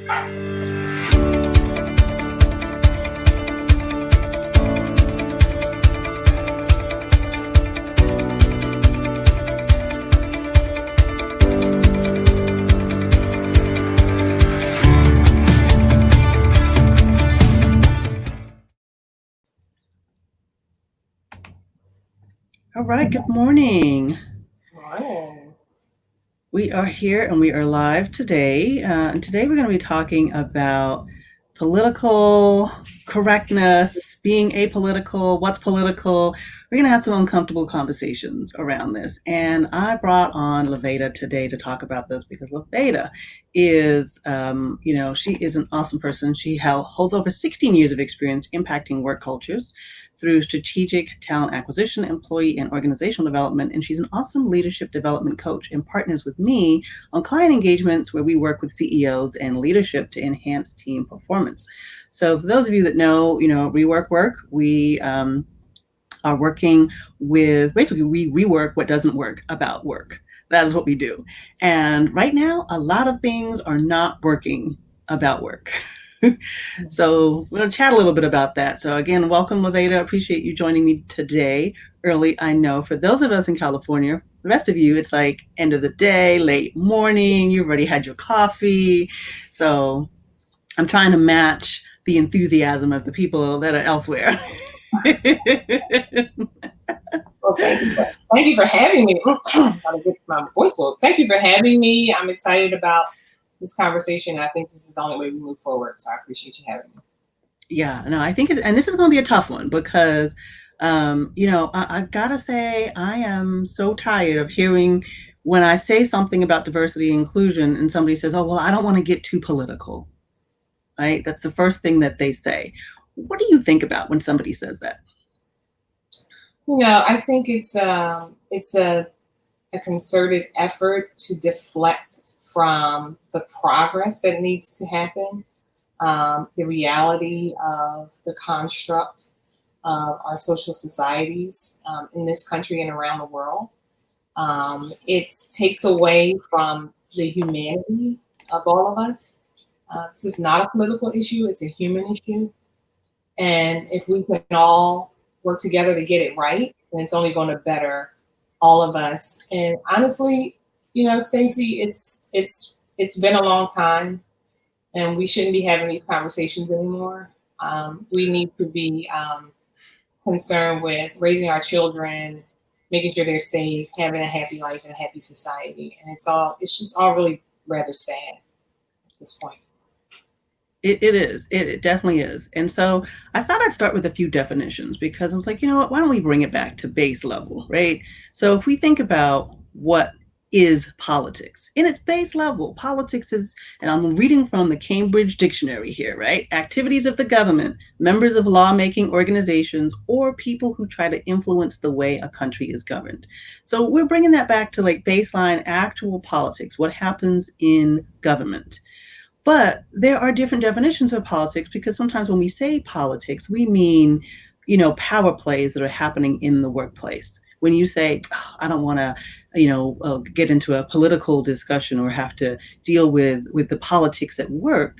All right, good morning. Morning. We are here and we are live today. And today we're going to be talking about political correctness, being apolitical, what's political. We're going to have some uncomfortable conversations around this. And I brought on LaVada today to talk about this because LaVada is, she is an awesome person. She holds over 16 years of experience impacting work cultures through strategic talent acquisition, employee and organizational development. And she's an awesome leadership development coach and partners with me on client engagements where we work with CEOs and leadership to enhance team performance. So for those of you that know, rework work, we are working with, basically we rework what doesn't work about work. That is what we do. And right now, a lot of things are not working about work. So we're going to chat a little bit about that. So again, welcome, LaVada. Appreciate you joining me today. Early, I know. For those of us in California, the rest of you, it's like end of the day, late morning. You've already had your coffee. So I'm trying to match the enthusiasm of the people that are elsewhere. Well, thank you for having me. Gotta get my voice full. Thank you for having me. I'm excited about this conversation. I think this is the only way we move forward. So I appreciate you having me. Yeah, no, I think and this is going to be a tough one because, I gotta say, I am so tired of hearing when I say something about diversity and inclusion and somebody says, oh, well, I don't want to get too political, right? That's the first thing that they say. What do you think about when somebody says that? I think it's a concerted effort to deflect from the progress that needs to happen, the reality of the construct of our social societies in this country and around the world. It takes away from the humanity of all of us. This is not a political issue, it's a human issue. And if we can all work together to get it right, then it's only going to better all of us. And honestly, Stacey, it's been a long time, and we shouldn't be having these conversations anymore. We need to be concerned with raising our children, making sure they're safe, having a happy life and a happy society. And it's just all really rather sad at this point. It is. It definitely is. And so I thought I'd start with a few definitions because I was like, you know what, why don't we bring it back to base level, right? So if we think about what is politics in its base level, politics is, and I'm reading from the Cambridge Dictionary here, right? Activities of the government, members of lawmaking organizations, or people who try to influence the way a country is governed. So we're bringing that back to like baseline actual politics, what happens in government. But there are different definitions of politics because sometimes when we say politics, we mean, power plays that are happening in the workplace. When you say, oh, I don't want to, get into a political discussion or have to deal with the politics at work,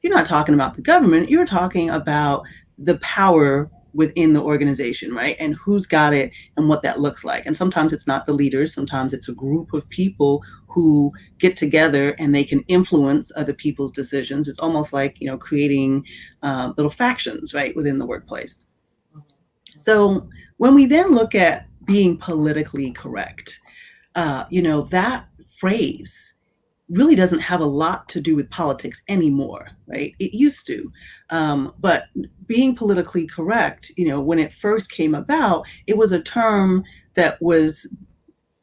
you're not talking about the government. You're talking about the power within the organization, right? And who's got it and what that looks like. And sometimes it's not the leaders. Sometimes it's a group of people who get together and they can influence other people's decisions. It's almost like, creating little factions, right, within the workplace. So when we then look at being politically correct, that phrase really doesn't have a lot to do with politics anymore, right? It used to. But being politically correct, when it first came about, it was a term that was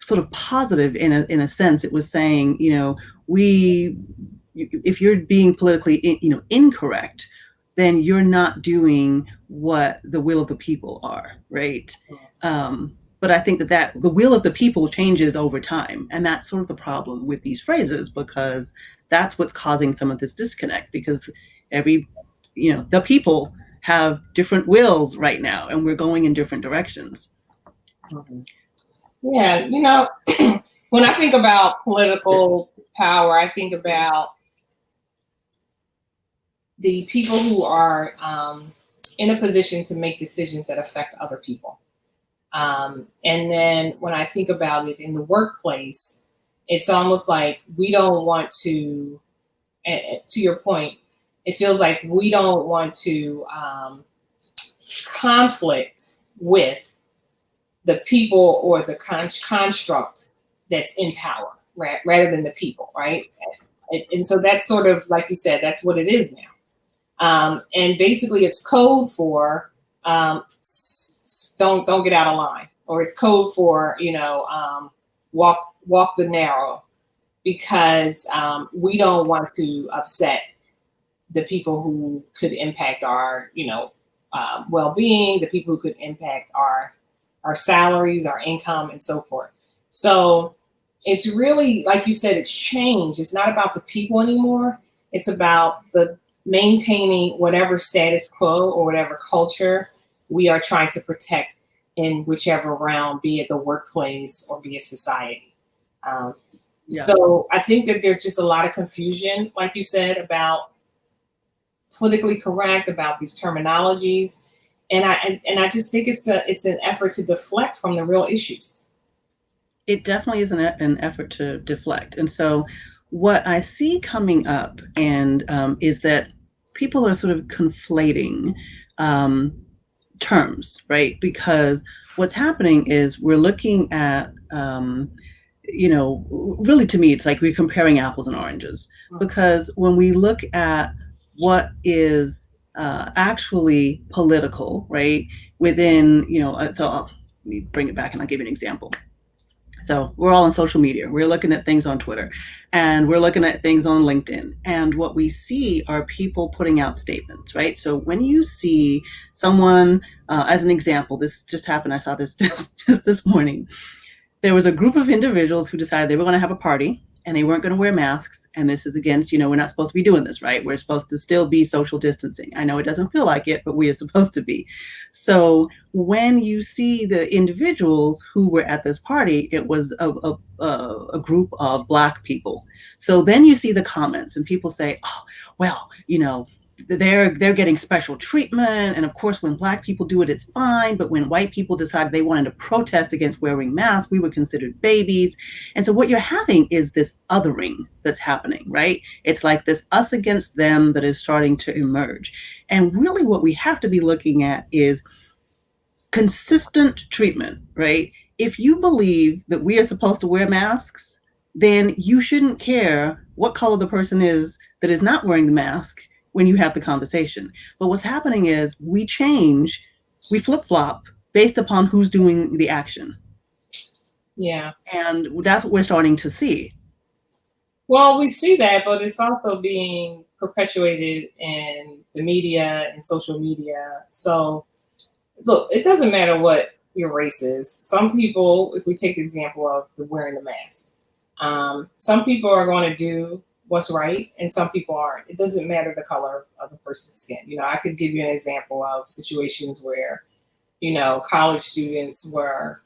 sort of positive in a sense. It was saying, if you're being politically, incorrect, then you're not doing what the will of the people are, right? But I think that the will of the people changes over time. And that's sort of the problem with these phrases, because that's what's causing some of this disconnect, because the people have different wills right now, and we're going in different directions. Yeah, when I think about political power, I think about the people who are in a position to make decisions that affect other people. And then when I think about it in the workplace, it's almost like we don't want to your point, it feels like we don't want to conflict with the people or the construct that's in power, right, rather than the people, right? And so that's sort of, like you said, that's what it is now. And basically it's code for don't get out of line, or it's code for, walk the narrow, because we don't want to upset the people who could impact our, well-being, the people who could impact our salaries, our income, and so forth. So it's really, like you said, it's changed. It's not about the people anymore. It's about the maintaining whatever status quo or whatever culture we are trying to protect in whichever realm, be it the workplace or be it society. Yeah. So I think that there's just a lot of confusion, like you said, about politically correct, about these terminologies. And I just think it's an effort to deflect from the real issues. It definitely is an effort to deflect. And so what I see coming up and is that people are sort of conflating terms, right? Because what's happening is we're looking at, really to me, it's like we're comparing apples and oranges. Because when we look at what is actually political, right, within, so let me bring it back and I'll give you an example. So we're all on social media. We're looking at things on Twitter and we're looking at things on LinkedIn. And what we see are people putting out statements, right? So when you see someone, as an example, this just happened. I saw this just this morning. There was a group of individuals who decided they were going to have a party and they weren't going to wear masks. And this is against, we're not supposed to be doing this, right? We're supposed to still be social distancing. I know it doesn't feel like it, but we are supposed to be. So when you see the individuals who were at this party, it was a group of Black people. So then you see the comments and people say, oh, well, they're getting special treatment. And of course, when Black people do it, it's fine. But when white people decided they wanted to protest against wearing masks, we were considered babies. And so what you're having is this othering that's happening, right? It's like this us against them that is starting to emerge. And really what we have to be looking at is consistent treatment, right? If you believe that we are supposed to wear masks, then you shouldn't care what color the person is that is not wearing the mask when you have the conversation. But what's happening is we flip-flop based upon who's doing the action. Yeah. And that's what we're starting to see. Well, we see that, but it's also being perpetuated in the media and social media. So look, it doesn't matter what your race is. Some people, if we take the example of wearing the mask, some people are going to do what's right and some people aren't. It doesn't matter the color of the person's skin. I could give you an example of situations where, college students were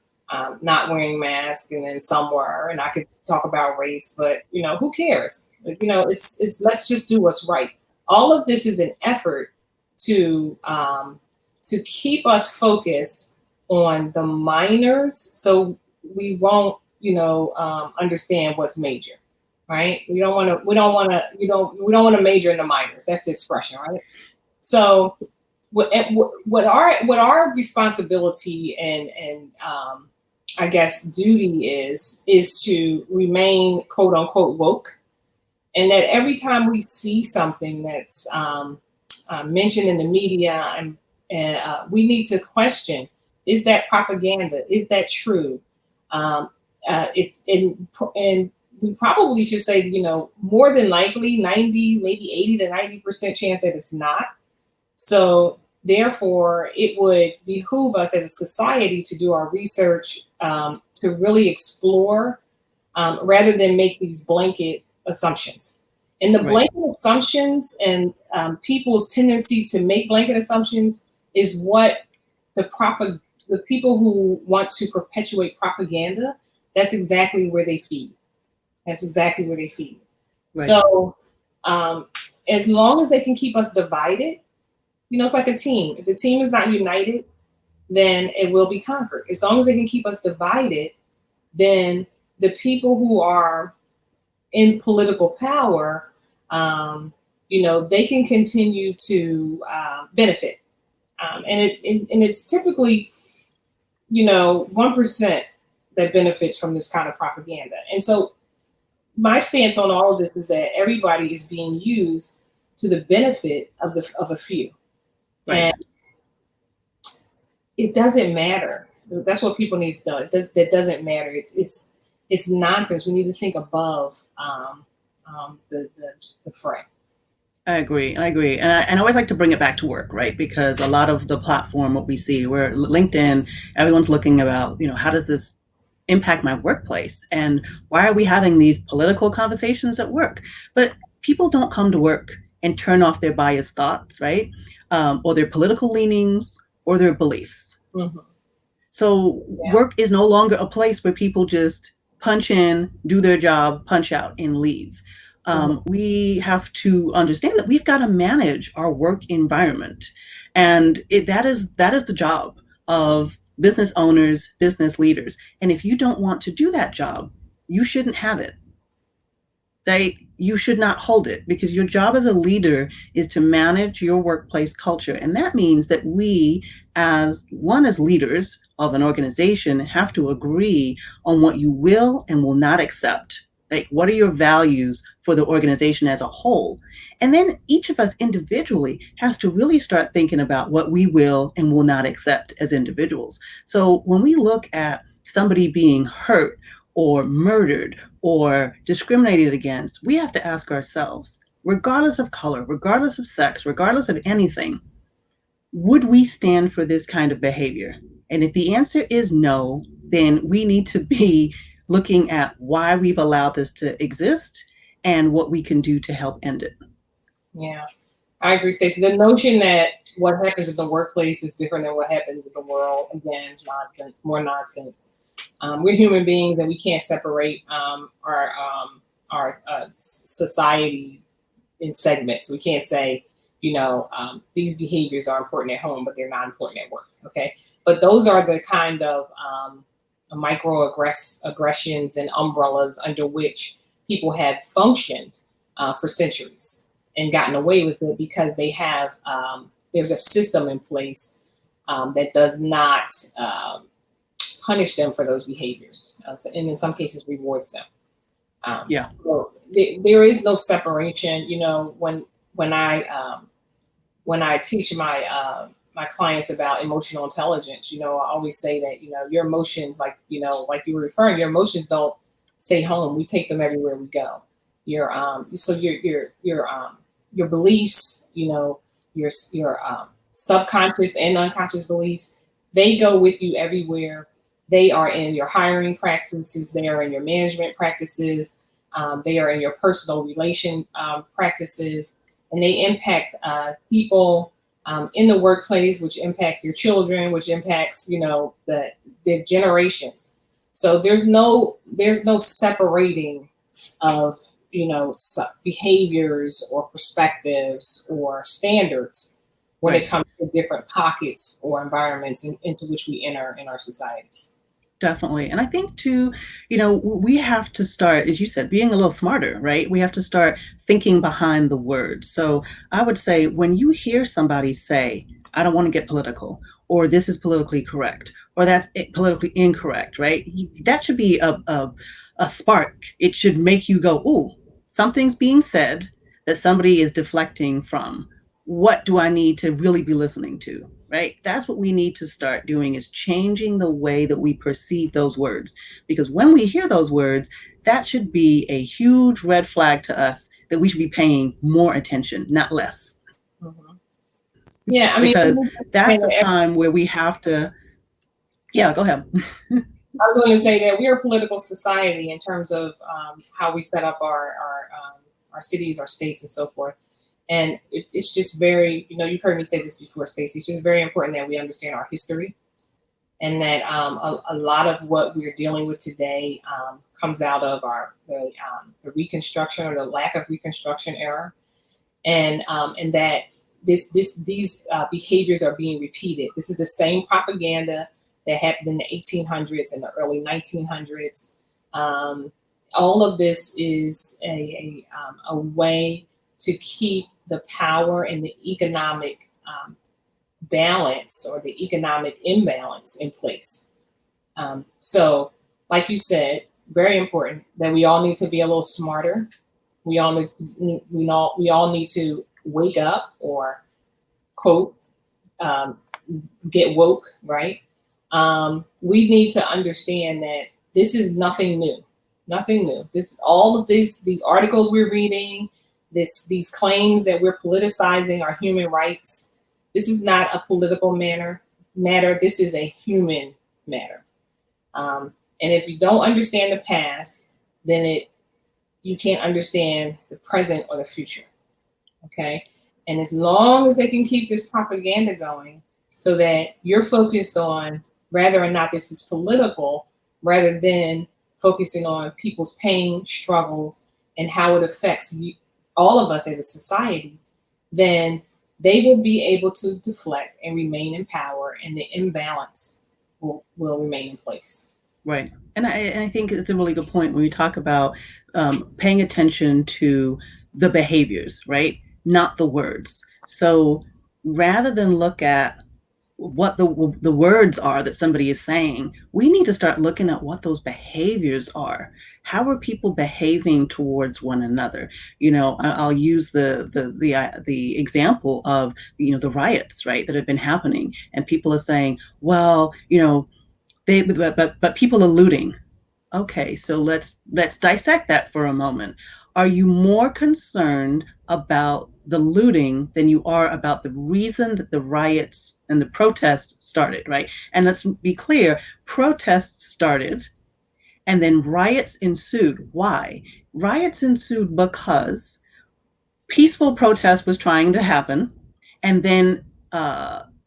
not wearing masks and then some were, and I could talk about race, but who cares? It's let's just do what's right. All of this is an effort to keep us focused on the minors, so we won't, understand what's major, right? We don't want to major in the minors. That's the expression, right? So, what our responsibility and I guess duty is to remain quote unquote woke, and that every time we see something that's mentioned in the media and we need to question: is that propaganda? Is that true? And we probably should say, more than likely, 90, maybe 80 to 90% chance that it's not. So therefore, it would behoove us as a society to do our research, to really explore, rather than make these blanket assumptions. And the blanket assumptions and people's tendency to make blanket assumptions is what the people who want to perpetuate propaganda, that's exactly where they feed. That's exactly where they feed. Right. So as long as they can keep us divided, it's like a team. If the team is not united, then it will be conquered. As long as they can keep us divided, then the people who are in political power, they can continue to benefit. And it's typically, 1% that benefits from this kind of propaganda. And so my stance on all of this is that everybody is being used to the benefit of a few. Right. And it doesn't matter. That's what people need to know. That doesn't matter. It's nonsense. We need to think above the fray. I agree. And I always like to bring it back to work, right? Because a lot of the platform, what we see, where LinkedIn, everyone's looking about, how does this impact my workplace? And why are we having these political conversations at work? But people don't come to work and turn off their biased thoughts, right? Or their political leanings or their beliefs. Mm-hmm. So work is no longer a place where people just punch in, do their job, punch out, and leave. We have to understand that we've got to manage our work environment. And that is the job of business owners, business leaders. And if you don't want to do that job, you shouldn't have it. You should not hold it, because your job as a leader is to manage your workplace culture. And that means that we, as leaders of an organization, have to agree on what you will and will not accept. Like, what are your values for the organization as a whole? And then each of us individually has to really start thinking about what we will and will not accept as individuals. So when we look at somebody being hurt or murdered or discriminated against, we have to ask ourselves, regardless of color, regardless of sex, regardless of anything, would we stand for this kind of behavior? And if the answer is no, then we need to be looking at why we've allowed this to exist and what we can do to help end it. Yeah, I agree, Stacey. The notion that what happens in the workplace is different than what happens in the world, again, nonsense, more nonsense. We're human beings, and we can't separate our society in segments. We can't say, these behaviors are important at home, but they're not important at work. Okay, but those are the kind of microaggressions and umbrellas under which people have functioned for centuries and gotten away with it, because they have there's a system in place that does not punish them for those behaviors, and in some cases rewards them. So there is no separation. When I teach my clients about emotional intelligence, I always say that, your emotions, like you were referring, your emotions don't stay home. We take them everywhere we go. Your beliefs, your subconscious and unconscious beliefs, they go with you everywhere. They are in your hiring practices. They are in your management practices. They are in your personal relation practices, and they impact people in the workplace, which impacts your children, which impacts, the generations. So there's no separating of, behaviors or perspectives or standards when it comes to different pockets or environments into which we enter in our societies. Definitely. And I think too, we have to start, as you said, being a little smarter, right? We have to start thinking behind the words. So I would say, when you hear somebody say, I don't want to get political, or this is politically correct, or that's politically incorrect, right? That should be a spark. It should make you go, ooh, something's being said that somebody is deflecting from. What do I need to really be listening to? Right? That's what we need to start doing, is changing the way that we perceive those words. Because when we hear those words, that should be a huge red flag to us that we should be paying more attention, not less. Mm-hmm. Yeah, I mean, because that's the time where we have to. Yeah, go ahead. I was going to say that we are a political society in terms of how we set up our cities, our states, and so forth. And it's just very, you've heard me say this before, Stacey, it's just very important that we understand our history, and that a lot of what we're dealing with today comes out of the Reconstruction, or the lack of Reconstruction era. and that these behaviors are being repeated. This is the same propaganda that happened in the 1800s and the early 1900s. All of this is a way to keep the power and the economic balance or the economic imbalance in place. So, like you said, very important that we all need to be a little smarter. We all need to wake up, or quote, get woke, right? We need to understand that this is nothing new. Nothing new. This all of these articles we're reading, these claims that we're politicizing our human rights. This is not a political matter. This is a human matter. And if you don't understand the past, then you can't understand the present or the future. Okay? And as long as they can keep this propaganda going so that you're focused on whether or not this is political, rather than focusing on people's pain, struggles, and how it affects all of us as a society, then they will be able to deflect and remain in power, and the imbalance will remain in place. Right. And I think it's a really good point when we talk about paying attention to the behaviors, right? Not the words. So rather than look at what the words are that somebody is saying, we need to start looking at what those behaviors are. How are people behaving towards one another? I'll use the example of the riots, right, that have been happening, and people are saying, well, but people are looting. Okay, so let's dissect that for a moment. Are you more concerned about the looting than you are about the reason that the riots and the protests started, right? And let's be clear, protests started and then riots ensued. Why? Riots ensued because peaceful protest was trying to happen, and then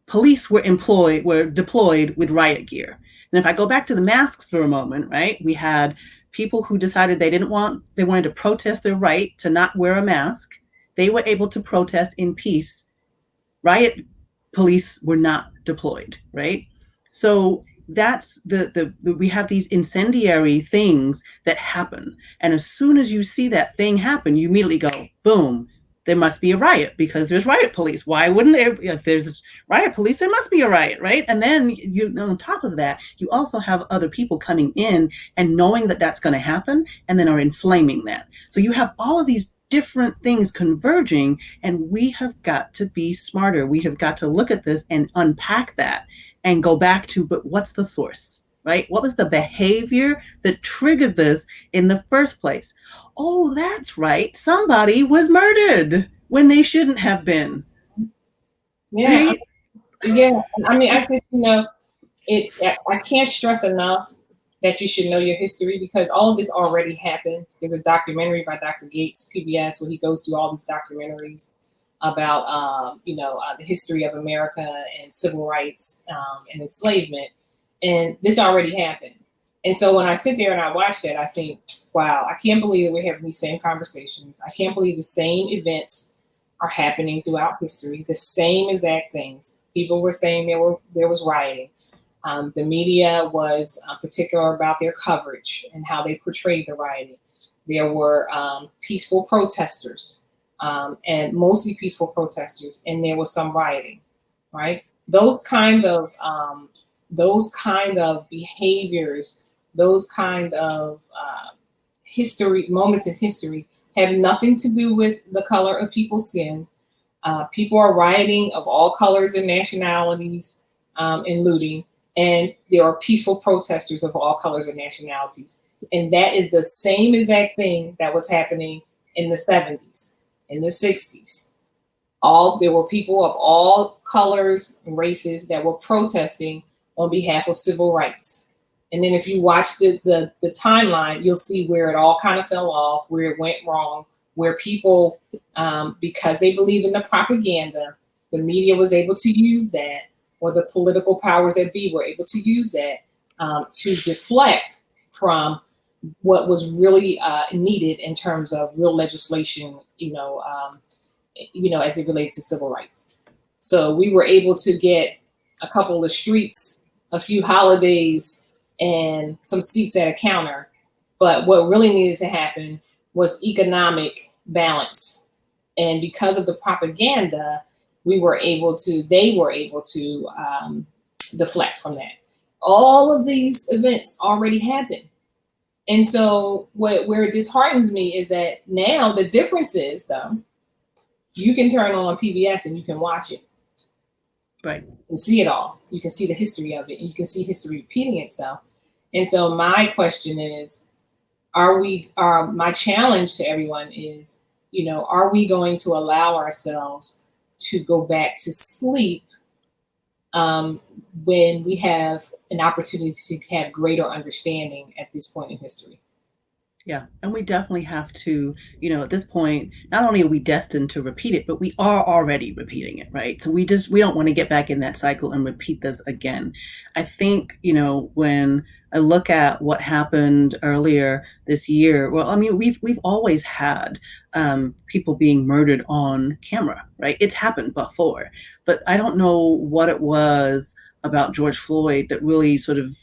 police were deployed with riot gear. And if I go back to the masks for a moment, right, we had people who decided they wanted to protest their right to not wear a mask. They were able to protest in peace. Riot police were not deployed, right? So that's we have these incendiary things that happen. And as soon as you see that thing happen, you immediately go, boom, there must be a riot because there's riot police. Why wouldn't there? If there's riot police, there must be a riot, right? And then on top of that, you also have other people coming in and knowing that that's going to happen, and then are inflaming that. So you have all of these different things converging, and we have got to be smarter. We have got to look at this and unpack that and go back to, but what's the source, right? What was the behavior that triggered this in the first place? Oh, that's right. Somebody was murdered when they shouldn't have been. Yeah. Right? Yeah. I mean, I just, I can't stress enough that you should know your history, because all of this already happened. There's a documentary by Dr. Gates, PBS, where he goes through all these documentaries about, the history of America and civil rights and enslavement. And this already happened. And so when I sit there and I watch that, I think, wow, I can't believe we're having these same conversations. I can't believe the same events are happening throughout history, the same exact things. People were saying there was rioting. The media was particular about their coverage and how they portrayed the rioting. There were peaceful protesters, and mostly peaceful protesters, and there was some rioting, right? Those kind of behaviors, those kind of moments in history have nothing to do with the color of people's skin. People are rioting of all colors and nationalities and looting. And there are peaceful protesters of all colors and nationalities. And that is the same exact thing that was happening in the 70s, in the 60s. There were people of all colors and races that were protesting on behalf of civil rights. And then if you watch the timeline, you'll see where it all kind of fell off, where it went wrong, where people, because they believe in the propaganda, the media was able to use that, or the political powers that be were able to use that to deflect from what was really needed in terms of real legislation, as it relates to civil rights. So we were able to get a couple of streets, a few holidays, and some seats at a counter. But what really needed to happen was economic balance. And because of the propaganda, they were able to deflect from that. All of these events already happened. And so where it disheartens me is that now the difference is, though, you can turn on PBS and you can watch it. Right. You can see it all. You can see the history of it, and you can see history repeating itself. And so my question is, my challenge to everyone is, are we going to allow ourselves to go back to sleep when we have an opportunity to have greater understanding at this point in history? Yeah, and we definitely have to, at this point, not only are we destined to repeat it, but we are already repeating it, right? So we don't want to get back in that cycle and repeat this again. I think, when I look at what happened earlier this year, well, I mean, we've always had people being murdered on camera, right? It's happened before, but I don't know what it was about George Floyd that really sort of,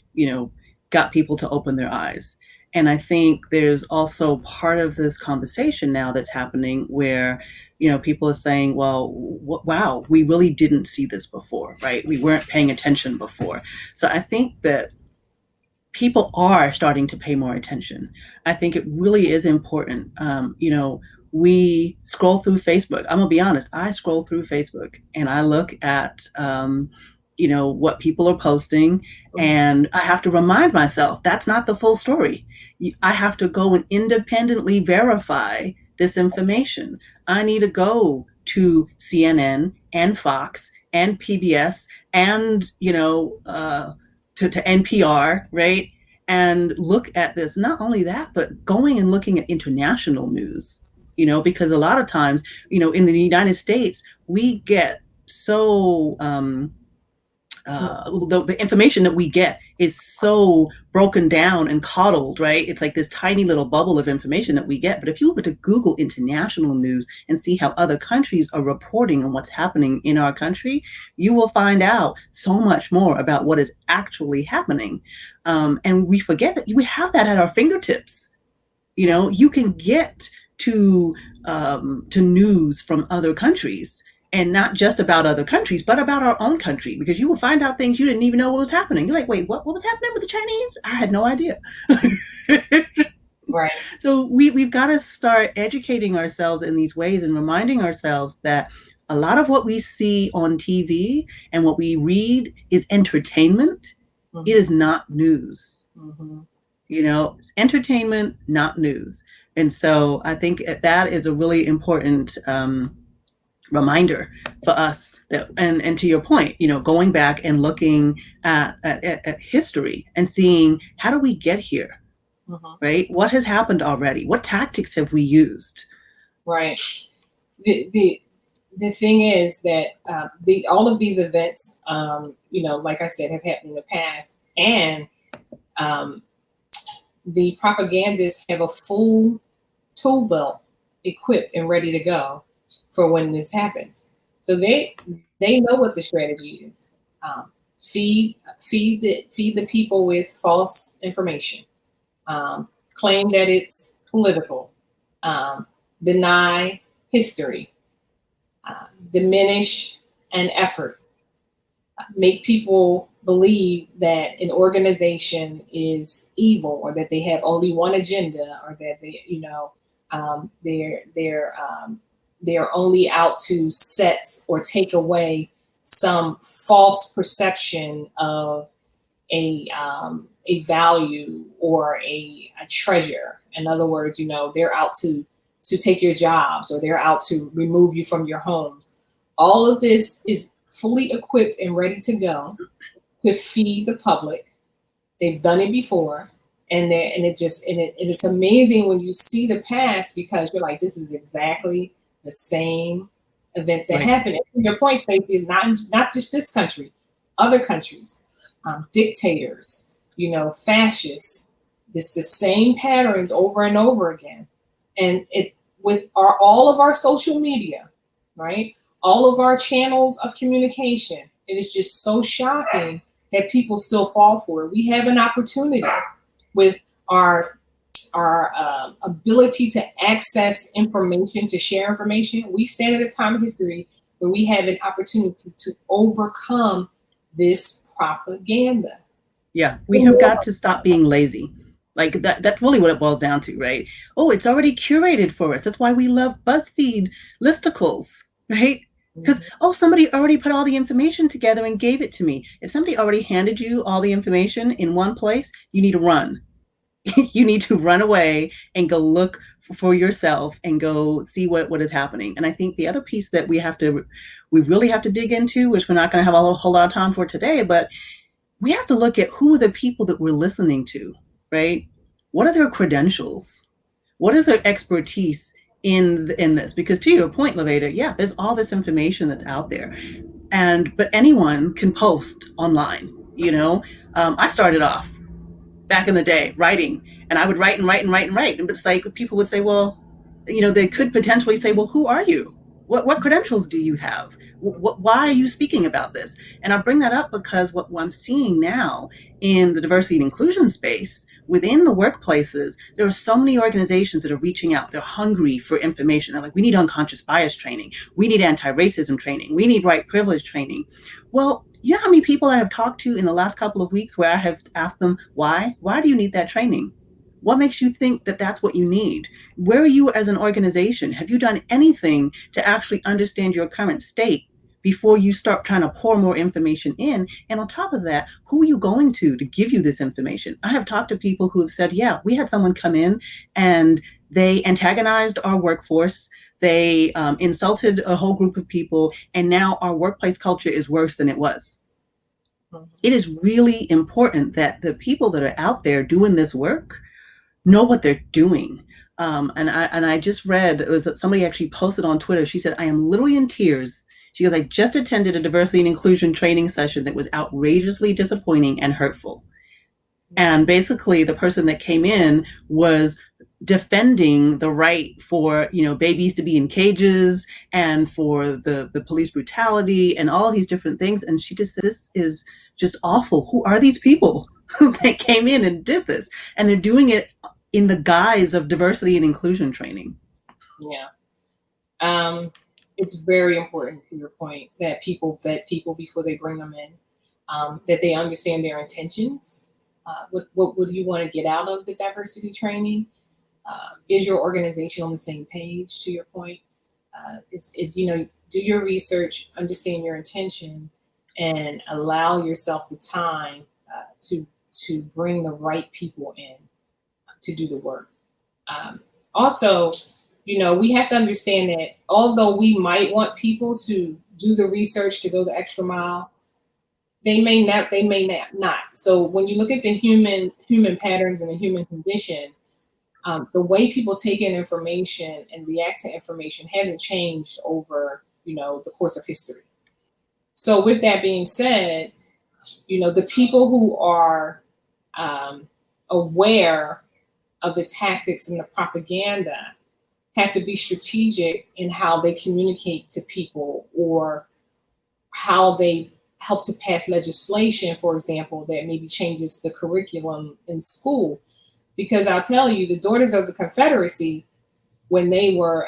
got people to open their eyes. And I think there's also part of this conversation now that's happening where, people are saying, well, wow, we really didn't see this before, right? We weren't paying attention before. So I think that people are starting to pay more attention. I think it really is important. We scroll through Facebook. I'm gonna be honest. I scroll through Facebook and I look at, what people are posting, and I have to remind myself that's not the full story. I have to go and independently verify this information. I need to go to CNN and Fox and PBS and, to NPR, right? And look at this. Not only that, but going and looking at international news, because a lot of times, in the United States, we get so the information that we get is so broken down and coddled, right? It's like this tiny little bubble of information that we get. But if you were to Google international news and see how other countries are reporting on what's happening in our country, you will find out so much more about what is actually happening. And we forget that we have that at our fingertips. You can get to news from other countries. And not just about other countries, but about our own country, because you will find out things you didn't even know what was happening. You're like, wait, what was happening with the Chinese? I had no idea. Right. So we've got to start educating ourselves in these ways and reminding ourselves that a lot of what we see on TV and what we read is entertainment. Mm-hmm. It is not news. Mm-hmm. It's entertainment, not news. And so I think that is a really important reminder for us that, and to your point, going back and looking at history and seeing how do we get here, right? What has happened already? What tactics have we used? Right. The thing is that all of these events, like I said, have happened in the past, and the propagandists have a full tool belt equipped and ready to go for when this happens. So they know what the strategy is. Feed the people with false information. Claim that it's political. Deny history. Diminish an effort. Make people believe that an organization is evil, or that they have only one agenda, or that they're only out to set or take away some false perception of a value or a treasure. In other words, they're out to take your jobs, or they're out to remove you from your homes. All of this is fully equipped and ready to go to feed the public. They've done it before. And it's amazing when you see the past, because you're like, this is exactly the same events that happen. And to your point, Stacey, not just this country, other countries, dictators, fascists. It's the same patterns over and over again. And it with all of our social media, right? All of our channels of communication. It is just so shocking that people still fall for it. We have an opportunity with our ability to access information, to share information. We stand at a time of history where we have an opportunity to overcome this propaganda. Yeah, we have got to stop being lazy. Like that's really what it boils down to, right? Oh, it's already curated for us. That's why we love BuzzFeed listicles, right? Because, oh, somebody already put all the information together and gave it to me. If somebody already handed you all the information in one place, you need to run. You need to run away and go look for yourself and go see what is happening. And I think the other piece that we really have to dig into, which we're not going to have a whole lot of time for today, but we have to look at who are the people that we're listening to, right? What are their credentials? What is their expertise in this? Because to your point, LaVada, yeah, there's all this information that's out there, but anyone can post online. I started off back in the day writing, and I would write and write and write and write, and it's like people would say, well, they could potentially say, well, who are you? What credentials do you have? Why are you speaking about this? And I bring that up because what I'm seeing now in the diversity and inclusion space within the workplaces, there are so many organizations that are reaching out. They're hungry for information. They're like, we need unconscious bias training. We need anti-racism training. We need white privilege training. Well, you know how many people I have talked to in the last couple of weeks where I have asked them, why? Why do you need that training? What makes you think that that's what you need? Where are you as an organization? Have you done anything to actually understand your current state before you start trying to pour more information in? And on top of that, who are you going to give you this information? I have talked to people who have said, yeah, we had someone come in and they antagonized our workforce. They insulted a whole group of people. And now our workplace culture is worse than it was. It is really important that the people that are out there doing this work know what they're doing. And I just read, it was somebody actually posted on Twitter. She said, I am literally in tears. She goes, I just attended a diversity and inclusion training session that was outrageously disappointing and hurtful. And basically the person that came in was defending the right for, babies to be in cages and for the police brutality and all of these different things. And she just said, this is just awful. Who are these people that came in and did this? And they're doing it in the guise of diversity and inclusion training. Yeah. It's very important, to your point, that people vet people before they bring them in, that they understand their intentions. What do you want to get out of the diversity training? Is your organization on the same page, to your point? Do your research, understand your intention, and allow yourself the time to bring the right people in to do the work. Also, we have to understand that although we might want people to do the research, to go the extra mile, they may not. So when you look at the human patterns and the human condition, the way people take in information and react to information hasn't changed over, the course of history. So with that being said, the people who are aware of the tactics and the propaganda have to be strategic in how they communicate to people, or how they help to pass legislation, for example, that maybe changes the curriculum in school. Because I'll tell you, the Daughters of the Confederacy, when they were,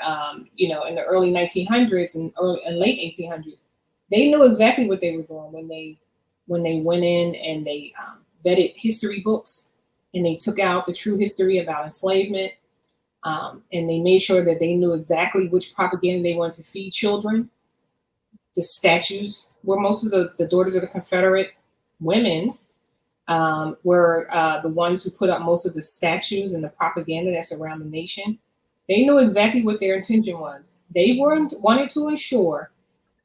in the early 1900s and late 1800s, they knew exactly what they were doing when they went in and they vetted history books, and they took out the true history about enslavement, and they made sure that they knew exactly which propaganda they wanted to feed children. The statues were most of the Daughters of the Confederate women were the ones who put up most of the statues and the propaganda that's around the nation. They knew exactly what their intention was. They wanted to ensure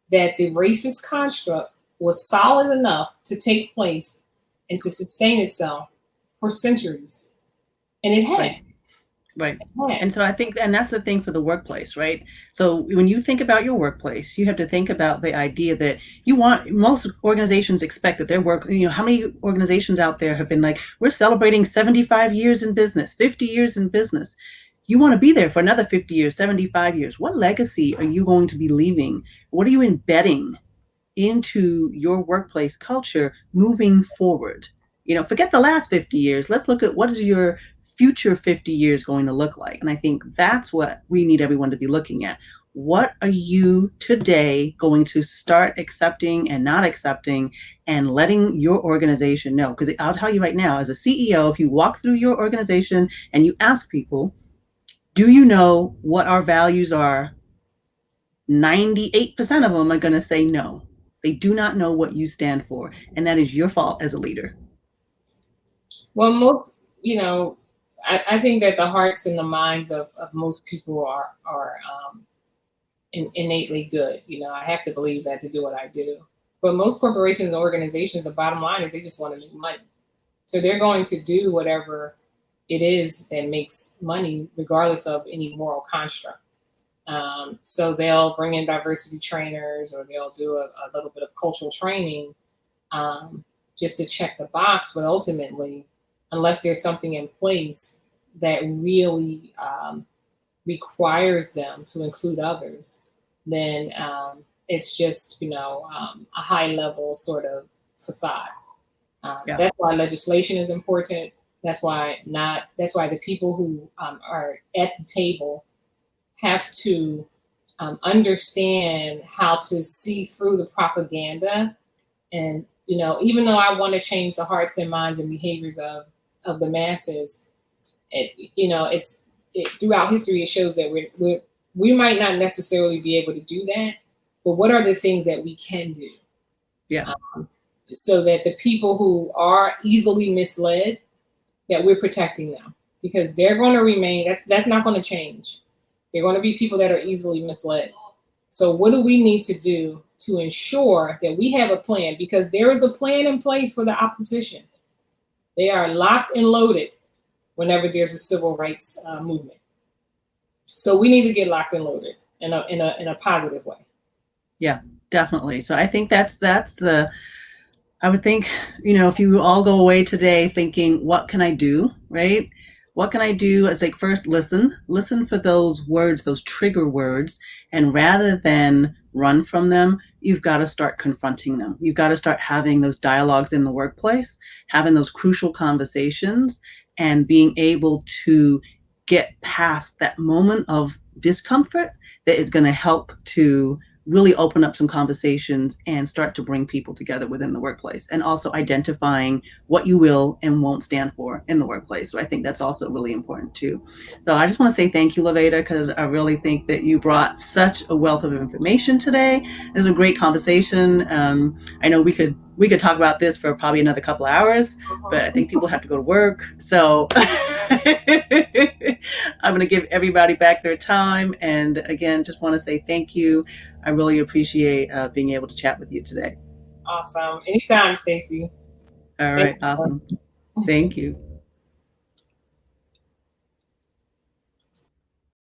that the racist construct was solid enough to take place and to sustain itself for centuries. And it has. Right. And so I think, and that's the thing for the workplace, right? So when you think about your workplace, you have to think about the idea that most organizations expect that their work, how many organizations out there have been like, we're celebrating 75 years in business, 50 years in business. You want to be there for another 50 years, 75 years. What legacy are you going to be leaving? What are you embedding into your workplace culture moving forward? Forget the last 50 years. Let's look at what is your future 50 years going to look like. And I think that's what we need everyone to be looking at. What are you today going to start accepting and not accepting and letting your organization know? Because I'll tell you right now, as a CEO, if you walk through your organization and you ask people, do you know what our values are? 98% of them are going to say no. They do not know what you stand for. And that is your fault as a leader. Well, I think that the hearts and the minds of most people are innately good. I have to believe that to do what I do. But most corporations and organizations, the bottom line is they just want to make money. So they're going to do whatever it is that makes money, regardless of any moral construct. So they'll bring in diversity trainers, or they'll do a little bit of cultural training just to check the box. But ultimately, unless there's something in place that really requires them to include others, then it's just, a high level sort of facade. Yeah. That's why legislation is important. That's why the people who are at the table have to understand how to see through the propaganda. And, even though I want to change the hearts and minds and behaviors of the masses, throughout history, it shows that we might not necessarily be able to do that, but what are the things that we can do? Yeah. So that the people who are easily misled, that we're protecting them, because they're going to remain, that's not going to change. They're going to be people that are easily misled. So what do we need to do to ensure that we have a plan? Because there is a plan in place for the opposition. They are locked and loaded whenever there's a civil rights movement. So we need to get locked and loaded in a positive way. Yeah, definitely. So I think I would think, if you all go away today thinking, what can I do, right? What can I do? It's like, first, listen for those words, those trigger words. And rather than run from them, you've got to start confronting them. You've got to start having those dialogues in the workplace, having those crucial conversations, and being able to get past that moment of discomfort that is going to help to really open up some conversations and start to bring people together within the workplace, and also identifying what you will and won't stand for in the workplace. So I think that's also really important too. So I just want to say thank you, LaVada, because I really think that you brought such a wealth of information today. It was a great conversation. I know we could talk about this for probably another couple of hours, but I think people have to go to work. So I'm going to give everybody back their time. And again, just want to say thank you. I really appreciate being able to chat with you today. Awesome. Anytime, Stacey. All right. Awesome. Thank you.